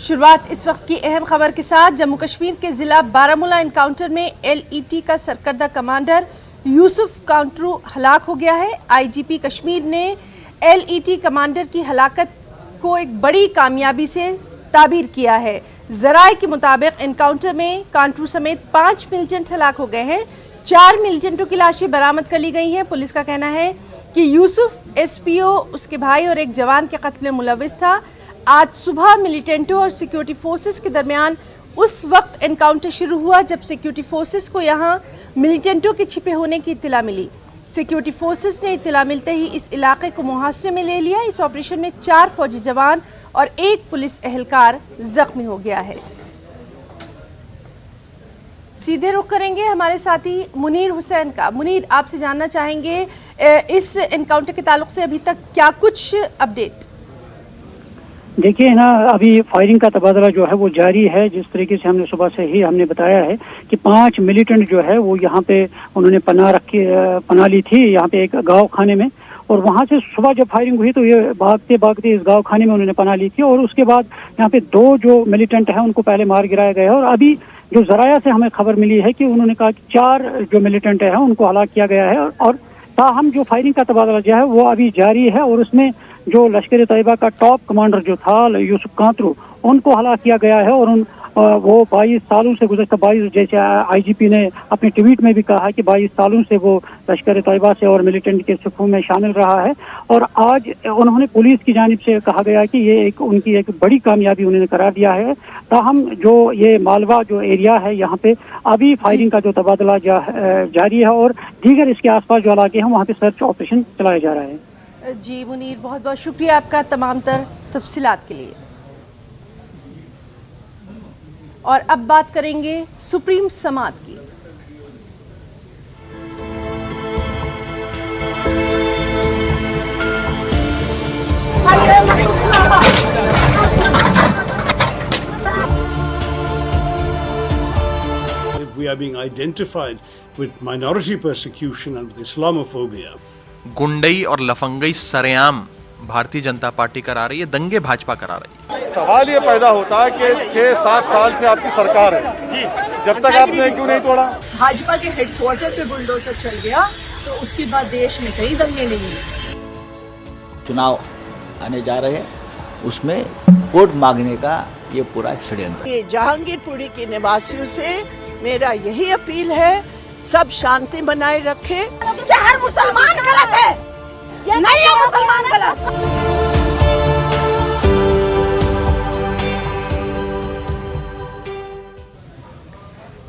शुरुआत इस वक्त की अहम खबर के साथ। जम्मू कश्मीर के जिला बारामूला एनकाउंटर में एलईटी का सरकर्दा कमांडर यूसुफ कांटरू हलाक हो गया है। आईजीपी कश्मीर ने एलईटी कमांडर की हलाकत को एक बड़ी कामयाबी से ताबीर किया है। जराये के मुताबिक एनकाउंटर में कांटरू समेत 5 मिलिटेंट हलाक हो गए हैं। 4 मिलिटेंटों की लाशें बरामद कर ली गई हैं। पुलिस का कहना है कि यूसुफ एसपीओ, उसके भाई और एक जवान के कत्ल में मुलविस था। आज सुबह मिलिटेंटों और सिक्योरिटी फोर्सेस के दरमियान उस वक्त एनकाउंटर शुरू हुआ जब सिक्योरिटी फोर्सेस को यहां मिलिटेंटों के छिपे होने की इत्तला मिली। सिक्योरिटी फोर्सेस ने इत्तला मिलते ही इस इलाके को मुहासरे में ले लिया। इस ऑपरेशन में 4 फौजी जवान और 1 पुलिस एहलकार जख्मी हो गया है। सीधे रुख करेंगे हमारे साथी मुनीर हुसैन का। मुनीर, आपसे जानना चाहेंगे इस एनकाउंटर के ताल्लुक से अभी तक क्या कुछ अपडेट? देखिए ना, अभी फायरिंग का तबादला जो है वो जारी है। जिस तरीके से हमने सुबह से ही हमने बताया है कि 5 मिलिटेंट जो है वो यहाँ पे उन्होंने पनाह ली थी यहाँ पे एक गाँव खाने में, और वहाँ से सुबह जब फायरिंग हुई तो ये भागते भागते इस गाँव खाने में उन्होंने पनाह ली थी, और उसके बाद यहाँ पे 2 जो मिलिटेंट हैं उनको पहले मार गिराया गया है। और अभी जो जराया से हमें खबर मिली है कि उन्होंने कहा कि 4 जो मिलिटेंट हैं उनको हलाक किया गया है, और ताहम जो फायरिंग का तबादला जो है वो अभी जारी है। और उसमें जो लश्कर तैयबा का टॉप कमांडर जो था यूसुफ कांटरू, उनको हलाक किया गया है। और वो 22 सालों से गुज़श्ता 22, जैसे आईजीपी ने अपने ट्वीट में भी कहा कि 22 सालों से वो लश्कर तैयबा से और मिलिटेंट के सफ़ों में शामिल रहा है। और आज उन्होंने पुलिस की जानिब से कहा गया कि ये उनकी एक बड़ी कामयाबी उन्होंने करार दिया है। ताहम जो ये मालवा जो एरिया है यहाँ पे अभी फायरिंग का जो तबादला जारी है, और दीगर इसके आसपास जो इलाके हैं वहाँ पे सर्च ऑपरेशन चलाया जा रहा है। जी मुनीर, बहुत बहुत शुक्रिया आपका तमाम तर तफसीलात के लिए। और अब बात करेंगे सुप्रीम समात की। We are being identified with minority persecution and with Islamophobia. गुंडई और लफंगई सरेआम भारतीय जनता पार्टी करा रही है, दंगे भाजपा करा रही है। सवाल ये पैदा होता है कि 6-7 साल से आपकी सरकार है, जब तक आपने क्यों नहीं तोड़ा? भाजपा के हेडक्वार्टर पे बुलडोजर चल गया तो उसके बाद देश में कई दंगे नहीं हुए। चुनाव आने जा रहे हैं, उसमें वोट मांगने का ये पूरा षड्यंत्र। ये जहांगीरपुरी के निवासियों से मेरा यही अपील है, सब शांति बनाए रखे। हर मुसलमान गलत है, ये नहीं है मुसलमान गलत।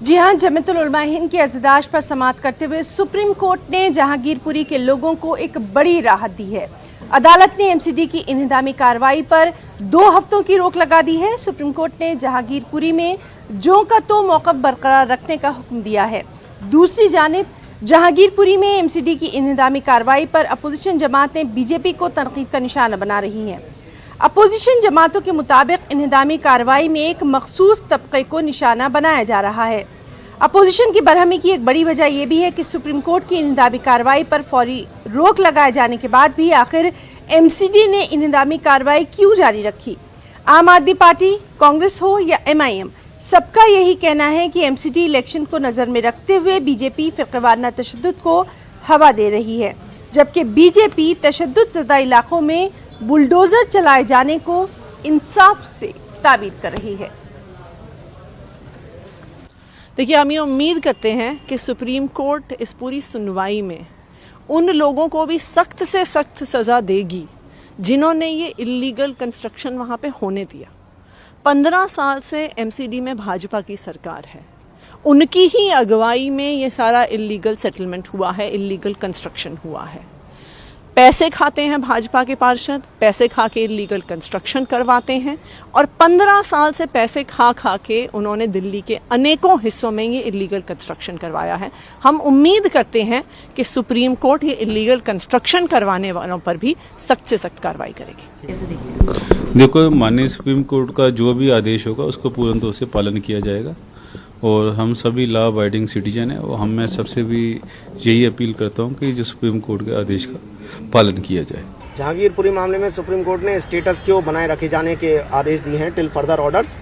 जी हां, जमीयतुल उलमा हिंद की अज़दाश पर समाअत करते हुए सुप्रीम कोर्ट ने जहांगीरपुरी के लोगों को एक बड़ी राहत दी है। अदालत ने एमसीडी की इन्हिदामी कार्रवाई पर 2 हफ्तों की रोक लगा दी है। सुप्रीम कोर्ट ने जहांगीरपुरी में जो का तो मौक़िफ़ बरकरार रखने का हुक्म दिया है। दूसरी जानिब जहांगीरपुरी में एमसीडी की इन्हिदामी कार्रवाई पर अपोजिशन जमातें बीजेपी को तनकीद का निशाना बना रही हैं। अपोजिशन जमातों के मुताबिक इन्हिदामी कार्रवाई में एक मखसूस तबके को निशाना बनाया जा रहा है। अपोजिशन की बरहमी की एक बड़ी वजह यह भी है कि सुप्रीम कोर्ट की इन्हिदामी कार्रवाई पर फौरी रोक लगाए जाने के बाद भी आखिर एमसीडी ने इन्हिदामी कार्रवाई क्यों जारी रखी। आम आदमी पार्टी, कांग्रेस हो या MIM, सबका यही कहना है कि एमसीडी इलेक्शन को नज़र में रखते हुए बीजेपी फ़िरक़ेवाराना तशद्दुद को हवा दे रही है, जबकि बीजेपी तशद्दुद ज़दा इलाकों में बुलडोज़र चलाए जाने को इंसाफ से ताबीर कर रही है। देखिए, हम ये उम्मीद करते हैं कि सुप्रीम कोर्ट इस पूरी सुनवाई में उन लोगों को भी सख्त से सख्त सज़ा देगी जिन्होंने ये इल्लीगल कंस्ट्रक्शन वहाँ पे होने दिया। 15 साल से एमसीडी में भाजपा की सरकार है, उनकी ही अगुवाई में ये सारा इल्लीगल सेटलमेंट हुआ है, इल्लीगल कंस्ट्रक्शन हुआ है। पैसे खाते हैं भाजपा के पार्षद, पैसे खा के इल्लीगल कंस्ट्रक्शन करवाते हैं, और 15 साल से पैसे खा के उन्होंने दिल्ली के अनेकों हिस्सों में ये इल्लीगल कंस्ट्रक्शन करवाया है। हम उम्मीद करते हैं कि सुप्रीम कोर्ट ये इल्लीगल कंस्ट्रक्शन करवाने वालों पर भी सख्त से सख्त कार्रवाई करेगी। देखो, माननीय सुप्रीम कोर्ट का जो भी आदेश होगा उसको पूर्ण तौर से पालन किया जाएगा, और हम सभी लॉ अबाइडिंग सिटीजन हैं, और मैं सबसे भी यही अपील करता हूं कि जो सुप्रीम कोर्ट के आदेश का पालन किया जाए। जहांगीरपुरी मामले में सुप्रीम कोर्ट ने स्टेटस क्यो बनाए रखे जाने के आदेश दिए हैं टिल फर्दर ऑर्डर्स,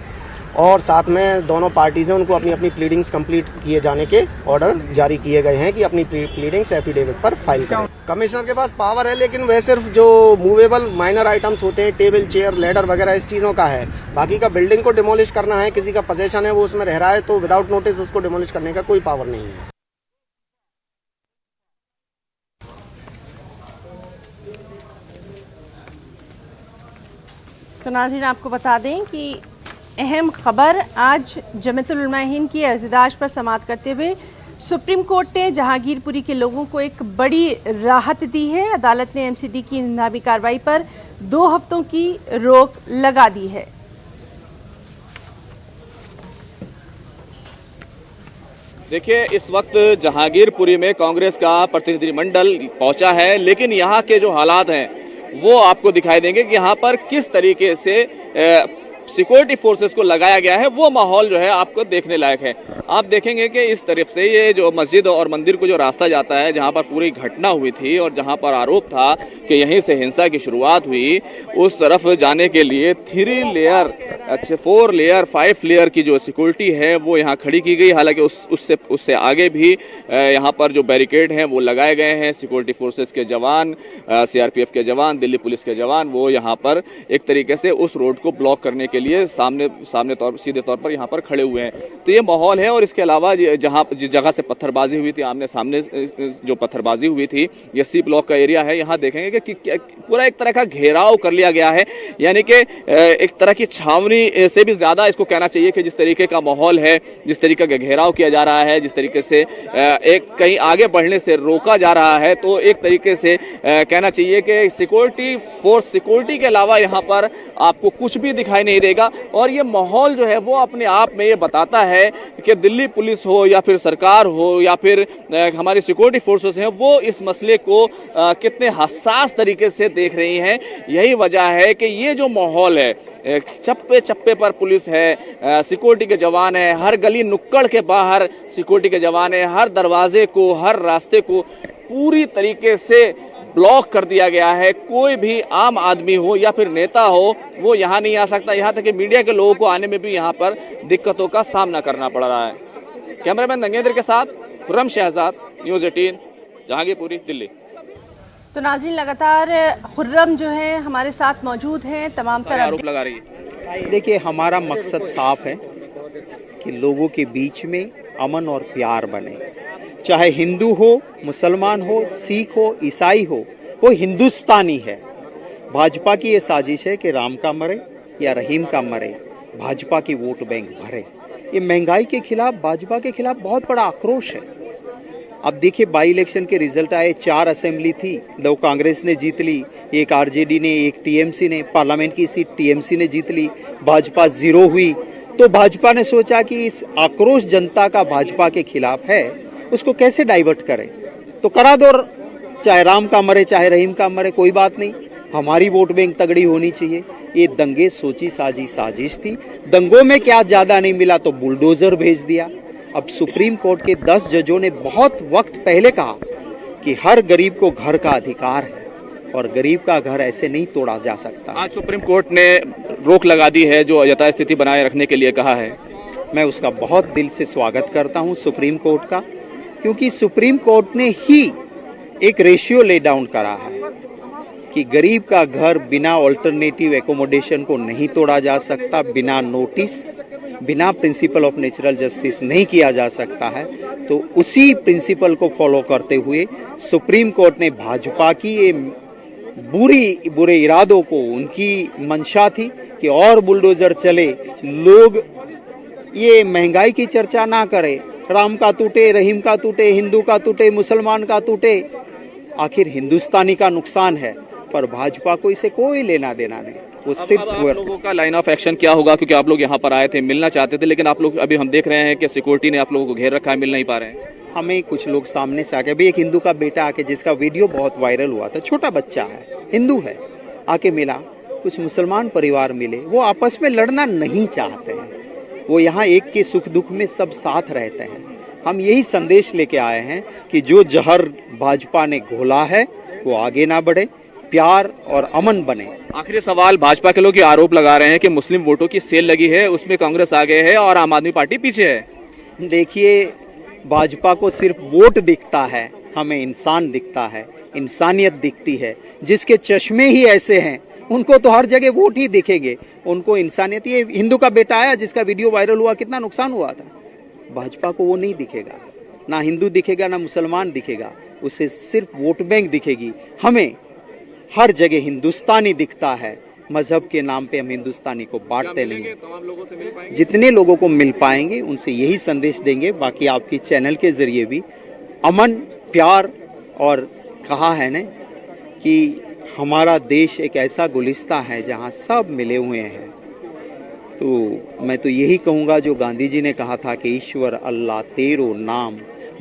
और साथ में दोनों पार्टी से उनको अपनी अपनी प्लीडिंग्स कंप्लीट किए जाने के ऑर्डर जारी किए गए हैं कि अपनी प्लीडिंग्स एफिडेविट पर फाइल करें। कमिश्नर के पास पावर है, लेकिन वह सिर्फ जो मूवेबल माइनर आइटम्स होते हैं, टेबल, चेयर, लेडर वगैरह, इस चीज़ों का है। बाकी का बिल्डिंग को डिमोलिश करना है, किसी का पोजेशन है, वो उसमें रह रहा है, तो विदाउट नोटिस उसको डिमोलिश करने का कोई पावर नहीं है। तो नाज़रीन, आपको बता दें कि अहम खबर आज जमीयतुल उलमा हिंद की अर्ज़दाश्त पर समाअत करते हुए सुप्रीम कोर्ट ने जहांगीरपुरी के लोगों को एक बड़ी राहत दी है। अदालत ने एमसीडी की इंतज़ामी कार्रवाई पर 2 हफ्तों की रोक लगा दी है। देखिए, इस वक्त जहांगीरपुरी में कांग्रेस का प्रतिनिधिमंडल पहुंचा है, लेकिन यहाँ के जो हालात हैं वो आपको दिखाई देंगे कि यहाँ पर किस तरीके से सिक्योरिटी फोर्सेस को लगाया गया है। वो माहौल जो है आपको देखने लायक है। आप देखेंगे कि इस तरफ से ये जो मस्जिद और मंदिर को जो रास्ता जाता है, जहां पर पूरी घटना हुई थी और जहां पर आरोप था कि यहीं से हिंसा की शुरुआत हुई, उस तरफ जाने के लिए 3 लेयर, 4 लेयर, 5 लेयर की जो सिक्योरिटी है वो यहाँ खड़ी की गई। हालांकि उससे आगे भी यहाँ पर जो बैरिकेड हैं वो लगाए गए हैं। सिक्योरिटी फोर्सेस के जवान, सीआरपीएफ के जवान, दिल्ली पुलिस के जवान, वो यहाँ पर एक तरीके से उस रोड को ब्लॉक करने के लिए सीधे तौर पर यहाँ पर खड़े हुए हैं। तो ये माहौल है। और इसके अलावा जिस जगह से पत्थरबाजी हुई थी, आमने सामने जो पत्थरबाजी हुई थी, ये सी ब्लॉक का एरिया है। यहाँ देखेंगे कि पूरा एक तरह का घेराव कर लिया गया है, यानी कि एक तरह की छावनी से भी ज्यादा इसको कहना चाहिए कि जिस तरीके का माहौल है, जिस तरीके का घेराव किया जा रहा है, जिस तरीके से एक कहीं आगे बढ़ने से रोका जा रहा है, तो एक तरीके से कहना चाहिए कि सिक्योरिटी के अलावा यहाँ पर आपको कुछ भी दिखाई नहीं देगा। और ये माहौल जो है वो अपने आप में ये बताता है कि दिल्ली पुलिस हो या फिर सरकार हो या फिर हमारी सिक्योरिटी फोर्सेस हैं, वो इस मसले को कितने हसास तरीके से देख रही हैं। यही वजह है कि ये जो माहौल है, चप्पे चप्पे पर पुलिस है, सिक्योरिटी के जवान है, हर गली नुक्कड़ के बाहर सिक्योरिटी के जवान है, हर दरवाजे को, हर रास्ते को पूरी तरीके से ब्लॉक कर दिया गया है। कोई भी आम आदमी हो या फिर नेता हो वो यहाँ नहीं आ सकता। यहाँ तक कि मीडिया के लोगों को आने में भी यहाँ पर दिक्कतों का सामना करना पड़ रहा है। कैमरामैन दंगेंद्र के साथ खुर्रम शहजाद, न्यूज़ 18, जहांगीरपुरी, दिल्ली। तो नाज़रीन, लगातार खुर्रम जो है हमारे साथ मौजूद हैं, तमाम तरह आरोप लगा रही है। देखिए, हमारा मकसद साफ है कि लोगों के बीच में अमन और प्यार बने। चाहे हिंदू हो, मुसलमान हो, सिख हो, ईसाई हो, वो हिंदुस्तानी है। भाजपा की ये साजिश है कि राम का मरे या रहीम का मरे, भाजपा की वोट बैंक भरे। ये महंगाई के खिलाफ, भाजपा के खिलाफ बहुत बड़ा आक्रोश है। अब देखिए, बाई इलेक्शन के रिजल्ट आए, 4 असेंबली थी, 2 कांग्रेस ने जीत ली, 1 आरजेडी ने, 1 टीएमसी ने, पार्लियामेंट की सीट टीएमसी ने जीत ली, भाजपा 0 हुई। तो भाजपा ने सोचा कि इस आक्रोश जनता का भाजपा के खिलाफ है, उसको कैसे डाइवर्ट करें, तो करा दो, चाहे राम का मरे चाहे रहीम का मरे, कोई बात नहीं, हमारी वोट बैंक तगड़ी होनी चाहिए। ये दंगे सोची साजी साजिश थी। दंगों में क्या ज्यादा नहीं मिला तो बुलडोजर भेज दिया। अब सुप्रीम कोर्ट के 10 जजों ने बहुत वक्त पहले कहा कि हर गरीब को घर का अधिकार है और गरीब का घर ऐसे नहीं तोड़ा जा सकता। आज सुप्रीम कोर्ट ने रोक लगा दी है, जो यथास्थिति बनाए रखने के लिए कहा है। मैं उसका बहुत दिल से स्वागत करता हूं सुप्रीम कोर्ट का, क्योंकि सुप्रीम कोर्ट ने ही एक रेशियो ले डाउन करा है कि गरीब का घर बिना ऑल्टरनेटिव एकोमोडेशन को नहीं तोड़ा जा सकता, बिना नोटिस, बिना प्रिंसिपल ऑफ नेचुरल जस्टिस नहीं किया जा सकता है। तो उसी प्रिंसिपल को फॉलो करते हुए सुप्रीम कोर्ट ने भाजपा की ये बुरे इरादों को, उनकी मंशा थी कि और बुलडोजर चले, लोग ये महंगाई की चर्चा ना करें, राम का टूटे, रहीम का टूटे, हिंदू का टूटे, मुसलमान का टूटे, आखिर हिंदुस्तानी का नुकसान है, पर भाजपा को इसे कोई लेना देना नहीं। वो सिर्फ आप लोगों का लाइन ऑफ एक्शन क्या होगा, क्योंकि आप लोग यहाँ पर आए थे, मिलना चाहते थे, लेकिन आप लोग अभी हम देख रहे हैं कि सिक्योरिटी ने आप लोगों को घेर रखा है, मिल नहीं पा रहे हैं। हमें कुछ लोग सामने से आके, अभी एक हिंदू का बेटा आके, जिसका वीडियो बहुत वायरल हुआ था, छोटा बच्चा है, हिंदू है, आके मिला, कुछ मुसलमान परिवार मिले, वो आपस में लड़ना नहीं चाहते हैं, वो यहाँ एक के सुख दुख में सब साथ रहते हैं। हम यही संदेश लेके आए हैं कि जो जहर भाजपा ने घोला है वो आगे ना बढ़े, प्यार और अमन बने। आखिरी सवाल, भाजपा के लोग ये आरोप लगा रहे हैं कि मुस्लिम वोटों की सेल लगी है, उसमें कांग्रेस आगे है और आम आदमी पार्टी पीछे है। देखिए, भाजपा को सिर्फ वोट दिखता है, हमें इंसान दिखता है, इंसानियत दिखती है। जिसके चश्मे ही ऐसे हैं उनको तो हर जगह वोट ही दिखेंगे, उनको इंसानियत। ये हिंदू का बेटा आया जिसका वीडियो वायरल हुआ, कितना नुकसान हुआ था। भाजपा को वो नहीं दिखेगा, ना हिंदू दिखेगा ना मुसलमान दिखेगा, उसे सिर्फ वोट बैंक दिखेगी। हमें हर जगह हिंदुस्तानी दिखता है, मजहब के नाम पे हम हिंदुस्तानी को बांटते नहीं। जितने लोगों को मिल पाएंगे उनसे यही संदेश देंगे। बाकी आपकी चैनल के जरिए भी अमन, प्यार, और कहा है न कि हमारा देश एक ऐसा गुलिस्ता है जहां सब मिले हुए हैं। तो मैं तो यही कहूँगा जो गांधी जी ने कहा था कि ईश्वर अल्लाह तेरो नाम,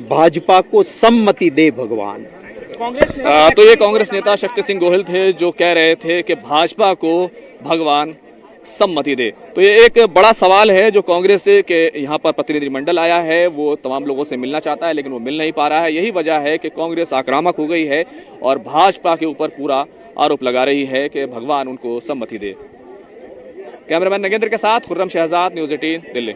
भाजपा को सम्मति दे भगवान। तो ये कांग्रेस नेता शक्ति सिंह गोहिल थे जो कह रहे थे कि भाजपा को भगवान सम्मति दे। तो ये एक बड़ा सवाल है जो कांग्रेस के यहाँ पर प्रतिनिधिमंडल आया है, वो तमाम लोगों से मिलना चाहता है लेकिन वो मिल नहीं पा रहा है। यही वजह है कि कांग्रेस आक्रामक हो गई है और भाजपा के ऊपर पूरा आरोप लगा रही है कि भगवान उनको सम्मति दे। कैमरामैन नगेंद्र के साथ खुर्रम शहजाद, न्यूज़ 18 दिल्ली।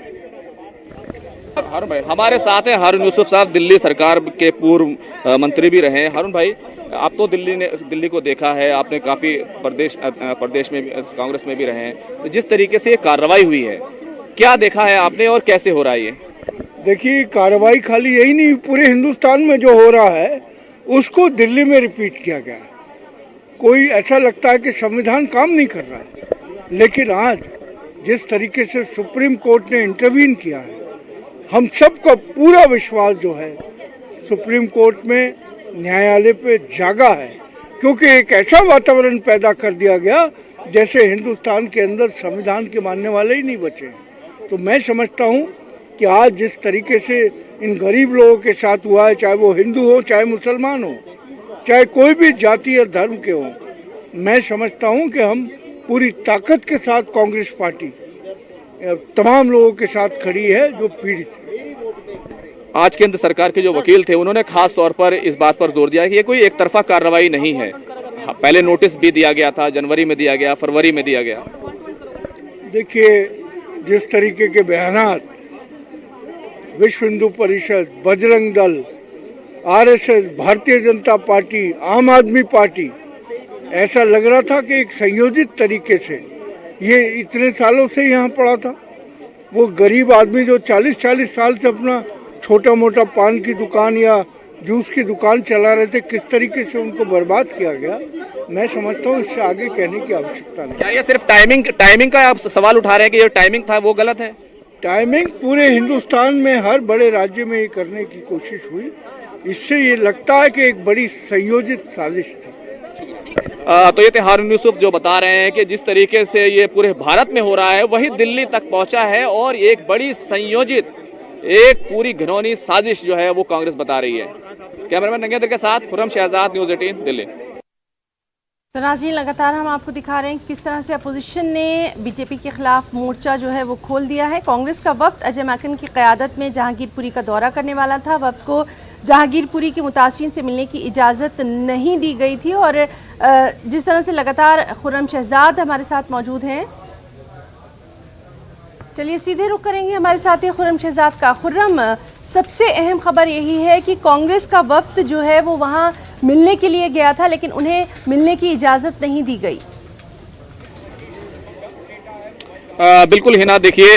हारून भाई हमारे साथ हैं। हारून यूसुफ साहब दिल्ली सरकार के पूर्व मंत्री भी रहे हैं। हारून भाई, आप तो दिल्ली को देखा है, आपने काफ़ी प्रदेश में कांग्रेस में भी रहे हैं। तो जिस तरीके से ये कार्रवाई हुई है, क्या देखा है आपने और कैसे हो रहा है ये? देखिए, कार्रवाई खाली यही नहीं, पूरे हिंदुस्तान में जो हो रहा है उसको दिल्ली में रिपीट किया गया। कोई ऐसा लगता है कि संविधान काम नहीं कर रहा है, लेकिन आज जिस तरीके से सुप्रीम कोर्ट ने इंटरवीन किया है, हम सबका पूरा विश्वास जो है सुप्रीम कोर्ट में, न्यायालय पे जागा है, क्योंकि एक ऐसा वातावरण पैदा कर दिया गया जैसे हिंदुस्तान के अंदर संविधान के मानने वाले ही नहीं बचे। तो मैं समझता हूँ कि आज जिस तरीके से इन गरीब लोगों के साथ हुआ है, चाहे वो हिंदू हो, चाहे मुसलमान हो, चाहे कोई भी जाति या धर्म के हो, मैं समझता हूँ कि हम पूरी ताकत के साथ कांग्रेस पार्टी तमाम लोगों के साथ खड़ी है जो पीड़ित है। आज केंद्र सरकार के जो वकील थे उन्होंने खास तौर पर इस बात पर जोर दिया कि ये कोई एक तरफा कार्रवाई नहीं है। पहले नोटिस भी दिया गया था, जनवरी में दिया गया, फरवरी में दिया गया। देखिए, जिस तरीके के बयानात विश्व हिंदू परिषद, बजरंग दल, आरएसएस, भारतीय जनता पार्टी, आम आदमी पार्टी, ऐसा लग रहा था कि एक संयोजित तरीके से ये इतने सालों से यहाँ पड़ा था। वो गरीब आदमी जो 40-40 साल से अपना छोटा मोटा पान की दुकान या जूस की दुकान चला रहे थे, किस तरीके से उनको बर्बाद किया गया, मैं समझता हूँ इससे आगे कहने की आवश्यकता नहीं। क्या ये सिर्फ टाइमिंग का आप सवाल उठा रहे हैं कि ये टाइमिंग था वो गलत है? टाइमिंग पूरे हिंदुस्तान में हर बड़े राज्य में ये करने की कोशिश हुई, इससे ये लगता है कि एक बड़ी संयोजित साजिश थी। तो ये थे हारून यूसुफ जो बता रहे हैं कि जिस तरीके से ये पूरे भारत में हो रहा है वही दिल्ली तक पहुंचा है और एक बड़ी संयोजित, एक पूरी घिनौनी साजिश जो है वो कांग्रेस बता रही है। कैमरामैन नगेंद्र के साथ खुर्रम शहजाद, न्यूज़ 18 दिल्ली। तो नाज़रीन, लगातार हम आपको दिखा रहे हैं किस तरह से अपोजिशन ने बीजेपी के खिलाफ मोर्चा जो है वो खोल दिया है। कांग्रेस का वफ्द अजय माकन की क़यादत में जहांगीरपुरी का दौरा करने वाला था। वफ्द को जहांगीरपुरी के मुतासिरीन से मिलने की इजाज़त नहीं दी गई थी और जिस तरह से लगातार खुर्रम शहजाद हमारे साथ मौजूद हैं, चलिए सीधे रुख करेंगे हमारे साथी खुर्रम शहजाद का। खुर्रम, सबसे अहम खबर यही है कि कांग्रेस का वफ्द जो है वो वहाँ मिलने के लिए गया था लेकिन उन्हें मिलने की इजाज़त नहीं दी गई। बिल्कुल हिना, देखिए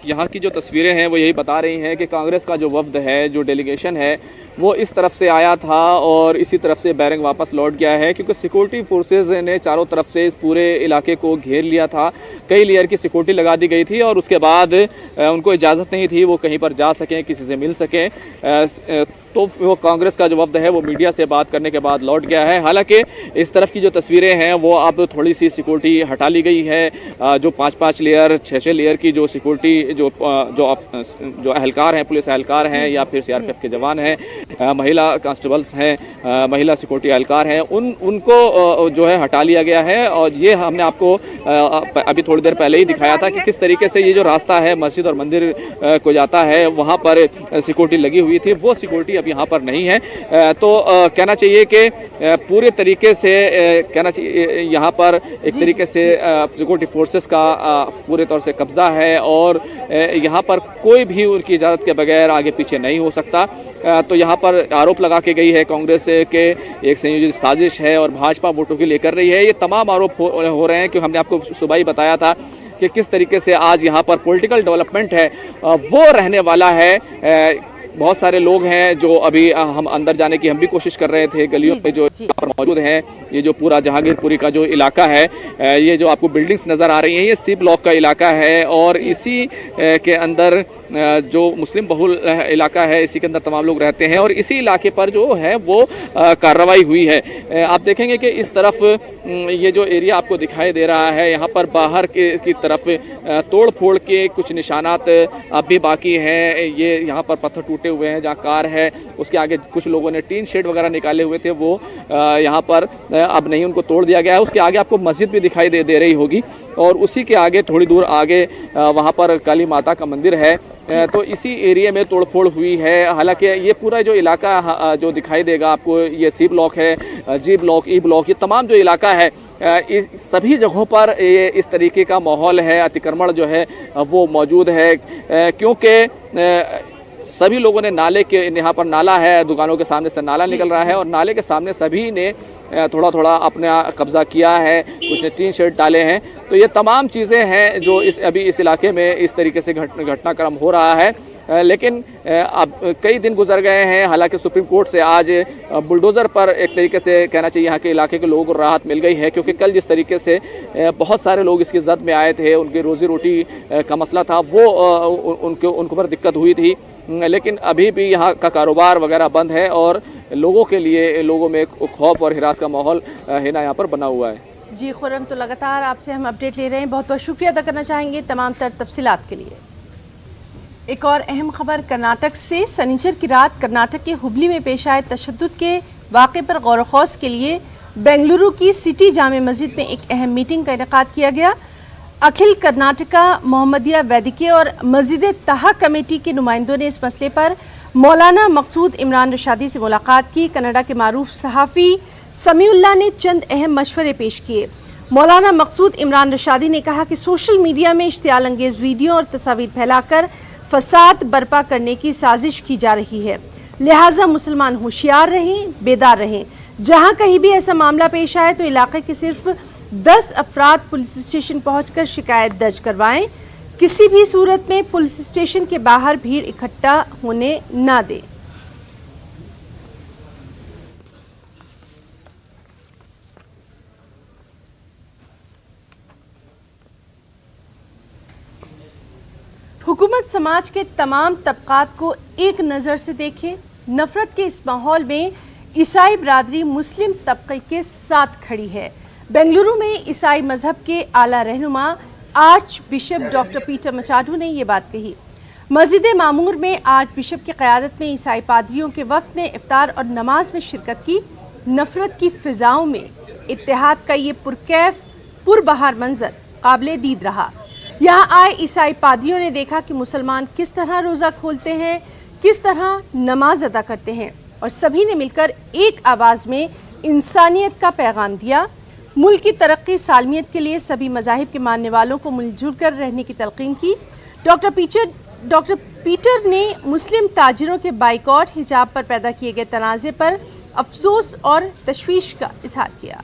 यहाँ की जो तस्वीरें हैं वो यही बता रही हैं कि कांग्रेस का जो वफ्द है, जो डेलीगेशन है, वो इस तरफ से आया था और इसी तरफ से बैरंग वापस लौट गया है क्योंकि सिक्योरिटी फोर्सेज ने चारों तरफ से इस पूरे इलाके को घेर लिया था। कई लेयर की सिक्योरिटी लगा दी गई थी और उसके बाद उनको इजाज़त नहीं थी वो कहीं पर जा सकें, किसी से मिल सकें। तो वो कांग्रेस का जो वफ्द है वो मीडिया से बात करने के बाद लौट गया है। हालांकि इस तरफ की जो तस्वीरें हैं वो अब थोड़ी सी सिक्योरिटी हटा ली गई है। जो 5-5 लेयर, 6-6 लेयर की जो सिक्योरिटी जो एहलकार हैं, पुलिस एहलकार हैं या फिर सीआरपीएफ के जवान हैं, महिला कांस्टेबल्स हैं, महिला सिक्योरिटी एहलकार हैं, उनको जो है हटा लिया गया है। और ये हमने आपको अभी थोड़ी देर पहले ही दिखाया था कि किस तरीके से ये जो रास्ता है मस्जिद और मंदिर को जाता है वहाँ पर सिक्योरिटी लगी हुई थी, वो सिक्योरिटी अब यहाँ पर नहीं है। तो कहना चाहिए कि पूरे तरीके से कहना चाहिए यहाँ पर एक तरीके से सिक्योरिटी फोर्सेस का पूरे तौर से कब्जा है और यहाँ पर कोई भी उनकी इजाज़त के बगैर आगे पीछे नहीं हो सकता। तो यहाँ पर आरोप लगा के गई है कांग्रेस के एक संयोजित साजिश है और भाजपा वोटों के लिए कर रही है। ये तमाम आरोप हो रहे हैं कि हमने आपको सुबह ही बताया था कि किस तरीके से आज यहाँ पर पॉलिटिकल डेवलपमेंट है वो रहने वाला है। बहुत सारे लोग हैं जो अभी हम अंदर जाने की हम भी कोशिश कर रहे थे गलियों पे जो यहाँ पर मौजूद हैं। ये जो पूरा जहांगीरपुरी का जो इलाका है, ये जो आपको बिल्डिंग्स नज़र आ रही हैं, ये सी ब्लॉक का इलाका है और इसी के अंदर जो मुस्लिम बहुल इलाका है, इसी के अंदर तमाम लोग रहते हैं और इसी इलाके पर जो है वो कार्रवाई हुई है। आप देखेंगे कि इस तरफ ये जो एरिया आपको दिखाई दे रहा है, यहाँ पर बाहर की तरफ तोड़ फोड़ के कुछ निशानात अब भी बाकी हैं। ये यहाँ पर पत्थर टूटे हुए हैं, जहाँ कार है उसके आगे कुछ लोगों ने टीन शेड वगैरह निकाले हुए थे, वो यहाँ पर अब नहीं, उनको तोड़ दिया गया है। उसके आगे आपको मस्जिद भी दिखाई दे रही होगी और उसी के आगे थोड़ी दूर आगे वहाँ पर काली माता का मंदिर है। तो इसी एरिया में तोड़फोड़ हुई है। हालांकि ये पूरा जो इलाका जो दिखाई देगा आपको, ये सी ब्लॉक है, जी ब्लॉक, ई ब्लॉक, ये तमाम जो इलाका है, इस सभी जगहों पर ये इस तरीके का माहौल है, अतिक्रमण जो है वो मौजूद है। क्योंकि सभी लोगों ने नाले के, यहाँ पर नाला है, दुकानों के सामने से नाला निकल रहा है और नाले के सामने सभी ने थोड़ा थोड़ा अपना कब्जा किया है, कुछ ने टीन शेड डाले हैं। तो ये तमाम चीज़ें हैं जो अभी इस इलाके में इस तरीके से घटनाक्रम हो रहा है। लेकिन अब कई दिन गुजर गए हैं। हालांकि सुप्रीम कोर्ट से आज बुलडोज़र पर एक तरीके से कहना चाहिए यहाँ के इलाके के लोगों को राहत मिल गई है, क्योंकि कल जिस तरीके से बहुत सारे लोग इसकी जद में आए थे, उनकी रोज़ी रोटी का मसला था, वो उनको पर दिक्कत हुई थी। लेकिन अभी भी यहाँ का कारोबार वगैरह बंद है और लोगों के लिए, लोगों में खौफ और हिरास का माहौल है ना यहाँ पर बना हुआ है। जी खुर्रम, तो लगातार आपसे हम अपडेट ले रहे हैं, बहुत बहुत शुक्रिया अदा करना चाहेंगे तमाम तर तफसीलात के लिए। एक और अहम खबर कर्नाटक से। सनीचर की रात कर्नाटक के हुबली में पेश आए तशद्दुद के वाक़े पर गौर खौस के लिए बेंगलुरु की सिटी जामे मस्जिद में एक अहम मीटिंग का इनेकाद किया गया। अखिल कर्नाटका मोहम्मदिया वैदिके और मस्जिद तहा कमेटी के नुमाइंदों ने इस मसले पर मौलाना मकसूद इमरान रशादी से मुलाकात की। कनाडा के मारूफ सहाफ़ी समीउल्लाह ने चंद अहम मशवरे पेश किए। मौलाना मकसूद इमरान रशादी ने कहा कि सोशल मीडिया में इश्तियाल अंगेज़ वीडियो और तस्वीर फैलाकर फसाद बर्पा करने की साजिश की जा रही है, लिहाजा मुसलमान होशियार रहें, बेदार रहें। जहां कहीं भी ऐसा मामला पेश आए तो इलाके के सिर्फ 10 अफराद पुलिस स्टेशन पहुंचकर शिकायत दर्ज करवाएं। किसी भी सूरत में पुलिस स्टेशन के बाहर भीड़ इकट्ठा होने ना दें। हुकूमत समाज के तमाम तबकात को एक नज़र से देखे। नफरत के इस माहौल में ईसाई बरादरी मुस्लिम तबके के साथ खड़ी है। बेंगलुरु में ईसाई मजहब के आला रहनुमा आर्च बिशप डॉक्टर पीटर मचाडू ने ये बात कही। मस्जिद मामूर में आर्च बिशप की क़यादत में ईसाई पादरियों के वफ़द ने इफ्तार और नमाज में शिरकत की। नफरत की फ़िज़ाओं में इत्तेहाद का ये पुरकैफ पुरबहार मंजर काबिले दीद रहा। यहाँ आए ईसाई पादरियों ने देखा कि मुसलमान किस तरह रोज़ा खोलते हैं, किस तरह नमाज अदा करते हैं और सभी ने मिलकर एक आवाज़ में इंसानियत का पैगाम दिया। मुल्क की तरक्की सालमियत के लिए सभी मज़ाहिब के मानने वालों को मिलजुल कर रहने की तलकीन की। डॉक्टर पीटर ने मुस्लिम ताजिरों के बाइकॉट, हिजाब पर पैदा किए गए तनाज़े पर अफसोस और तशवीश का इजहार किया।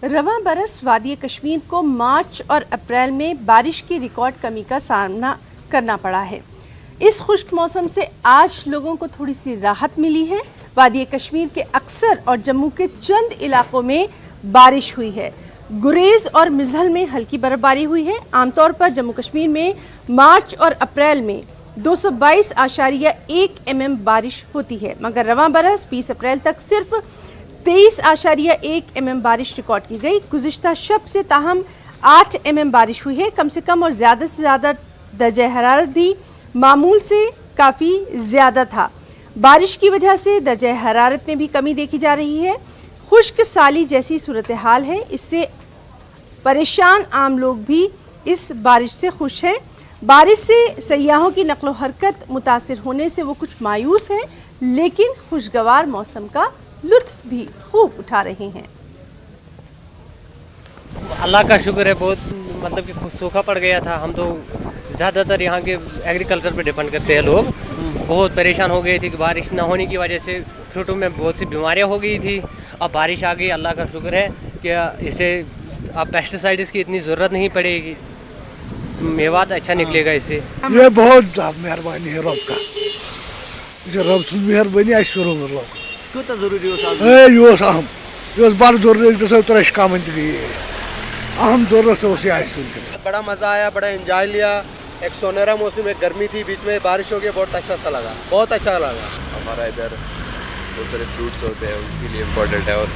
रवां बरस वादी कश्मीर को मार्च और अप्रैल में बारिश की रिकॉर्ड कमी का सामना करना पड़ा है। इस खुश्क मौसम से आज लोगों को थोड़ी सी राहत मिली है। वादी कश्मीर के अक्सर और जम्मू के चंद इलाकों में बारिश हुई है। गुरेज और मिज़हल में हल्की बर्फबारी हुई है। आमतौर पर जम्मू कश्मीर में मार्च और अप्रैल में 222.1 mm बारिश होती है, मगर रवां बरस 20 अप्रैल तक सिर्फ 23.1 mm बारिश रिकॉर्ड की गई। गुज़िश्ता शब से ताहम 8 mm बारिश हुई है। कम से कम और ज़्यादा से ज़्यादा दर्जा हरारत भी मामूल से काफ़ी ज़्यादा था। बारिश की वजह से दर्जा हरारत में भी कमी देखी जा रही है। खुश्क साली जैसी सूरत हाल है, इससे परेशान आम लोग भी इस बारिश से खुश हैं। बारिश से सयाहों की नकलो हरकत मुतासिर होने से वो कुछ मायूस हैं, लेकिन खुशगवार मौसम का लुत्फ भी खूब उठा रहे हैं। अल्लाह का शुक्र है, बहुत मतलब कि सूखा पड़ गया था। हम तो ज़्यादातर यहाँ के एग्रीकल्चर पे डिपेंड करते हैं लोग। बहुत परेशान हो गए थे कि बारिश ना होने की वजह से फ्रूटों में बहुत सी बीमारियाँ हो गई थी। अब बारिश आ गई, अल्लाह का शुक्र है कि इसे अब पेस्टिसाइड्स की इतनी ज़रूरत नहीं पड़ेगी। मेवात अच्छा निकलेगा इससे। ये बहुत मेहरबानी है रब का, इसे रब सुन मेहरबानी आइसरो लोग तो जरूरी हो ये अहम ये बड़ जरूरी गो त्रश कम अहम जरूरत बड़ा मजा आया, बड़ा एंजॉय लिया। एक सोनेरा मौसम में गर्मी थी, बीच में बारिश हो गई, बहुत अच्छा सा लगा, बहुत अच्छा लगा। हमारा इधर बहुत सारे फ्रूट्स होते हैं, उसके लिए इम्पोर्टेंट है। और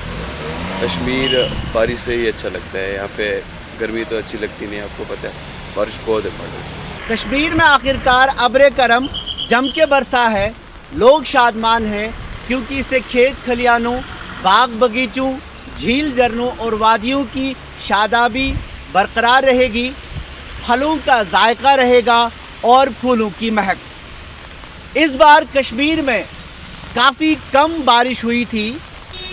कश्मीर बारिश से ही अच्छा लगता है। यहाँ पे गर्मी तो अच्छी लगती नहीं, आपको पता है, बारिश बहुत इम्पोर्टेंट। कश्मीर में आखिरकार अब्र करम जम के बरसा है। लोग शादमान हैं क्योंकि इसे खेत खलियानों, बाग बगीचों, झील झरनों और वादियों की शादाबी बरकरार रहेगी, फलों का जायका रहेगा और फूलों की महक। इस बार कश्मीर में काफ़ी कम बारिश हुई थी।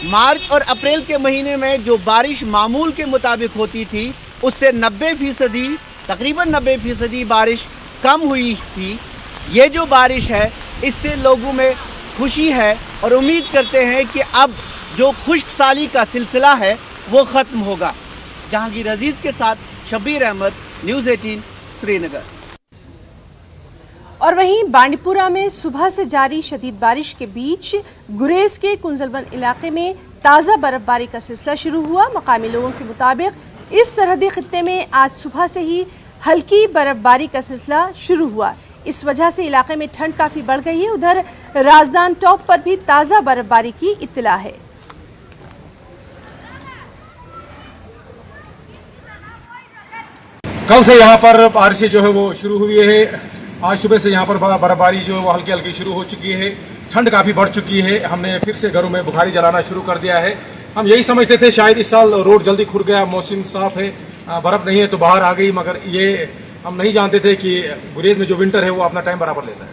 मार्च और अप्रैल के महीने में जो बारिश मामूल के मुताबिक होती थी, उससे 90% तकरीबन 90% बारिश कम हुई थी। ये जो बारिश है, इससे लोगों में खुशी है और उम्मीद करते हैं कि अब जो खुश्क साली का सिलसिला है वो ख़त्म होगा। जहांगीर अजीज़ के साथ शब्बीर अहमद, न्यूज़ 18 श्रीनगर। और वहीं बांडीपुरा में सुबह से जारी शदीद बारिश के बीच गुरेज के कुंजलबंद इलाके में ताज़ा बर्फबारी का सिलसिला शुरू हुआ। मकामी लोगों के मुताबिक इस सरहदी खित्ते में आज सुबह से ही हल्की बर्फबारी का सिलसिला शुरू हुआ। इस वजह से इलाके में ठंड काफ़ी बढ़ गई है। उधर राजदान टॉप पर भी ताज़ा बर्फबारी की इत्तला है। कल से यहाँ पर बारिशें जो है वो शुरू हुई है। आज सुबह से यहाँ पर बर्फबारी जो है वो हल्की हल्की शुरू हो चुकी है। ठंड काफ़ी बढ़ चुकी है। हमने फिर से घरों में बुखारी जलाना शुरू कर दिया है। हम यही समझते थे शायद इस साल रोड जल्दी खुल गया, मौसम साफ है, बर्फ़ नहीं है तो बाहर आ गई, मगर ये हम नहीं जानते थे कि गुरेज में जो विंटर है वो अपना टाइम बराबर लेता है।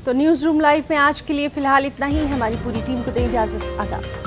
तो न्यूज़ रूम लाइव में आज के लिए फिलहाल इतना ही। हमारी पूरी टीम को दें इजाज़त। आदाब।